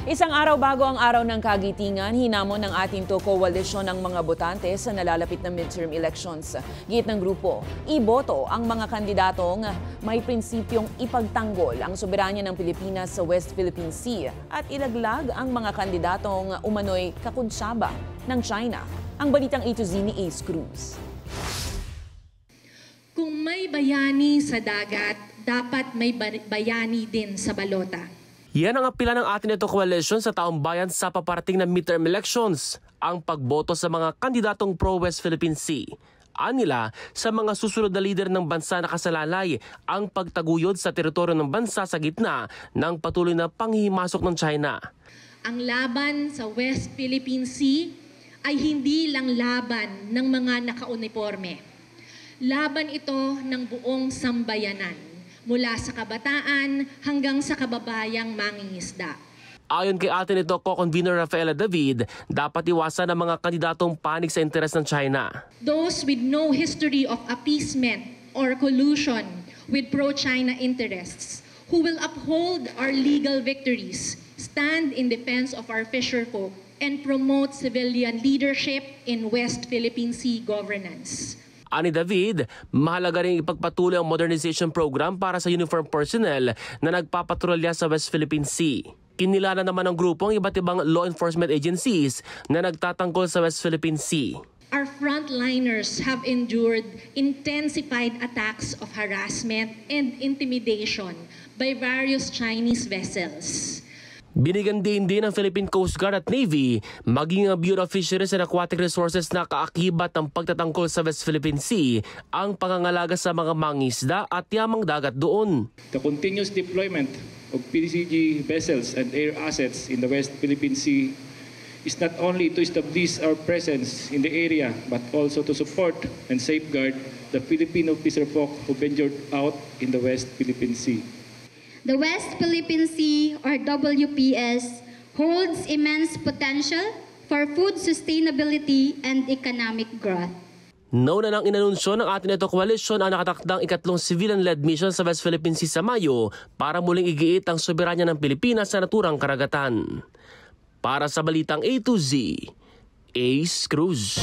Isang araw bago ang araw ng kagitingan, hinamon ng ating koalisyon ng mga botante sa nalalapit na midterm elections. Git ng grupo, iboto ang mga kandidatong may prinsipyong ipagtanggol ang soberanya ng Pilipinas sa West Philippine Sea at ilaglag ang mga kandidatong umano'y kakuntsaba ng China. Ang balitang A to Z ni Ace Cruz. Kung may bayani sa dagat, dapat may bayani din sa balota. Yan ang apela ng atin ito koalisyon sa taong bayan sa paparating na midterm elections, ang pagboto sa mga kandidatong pro-West Philippine Sea. Anila, sa mga susunod na lider ng bansa na kasalalay ang pagtaguyod sa teritoryo ng bansa sa gitna ng patuloy na panghihimasok ng China. Ang laban sa West Philippine Sea ay hindi lang laban ng mga nakauniforme. Laban ito ng buong sambayanan, mula sa kabataan hanggang sa kababayang mangingisda. Ayon kay atin ito co-convener Rafaela David, dapat iwasan ang mga kandidatong panig sa interes ng China. Those with no history of appeasement or collusion with pro-China interests, who will uphold our legal victories, stand in defense of our fisherfolk, and promote civilian leadership in West Philippine Sea governance. Ani David, mahalaga rin ipagpatuloy ang modernization program para sa uniform personnel na nagpapatrolya sa West Philippine Sea. Kinilala naman ng grupo ang iba't ibang law enforcement agencies na nagtatangkol sa West Philippine Sea. Our frontliners have endured intensified attacks of harassment and intimidation by various Chinese vessels. Binigyan din ng Philippine Coast Guard at Navy, maging ang Bureau of Fisheries and Aquatic Resources na kaakibat ng pagtatangkol sa West Philippine Sea ang pangangalaga sa mga mangisda at yamang dagat doon. The continuous deployment of PCG vessels and air assets in the West Philippine Sea is not only to establish our presence in the area but also to support and safeguard the Filipino fisherfolk who ventured out in the West Philippine Sea. The West Philippine Sea, or WPS, holds immense potential for food sustainability and economic growth. Nauna nang inanunsyo ng atin ito koalisyon ang nakatakdang ikatlong civilian-led mission sa West Philippine Sea sa Mayo para muling igiit ang soberanya ng Pilipinas sa naturang karagatan. Para sa balitang A to Z, Ace Cruz.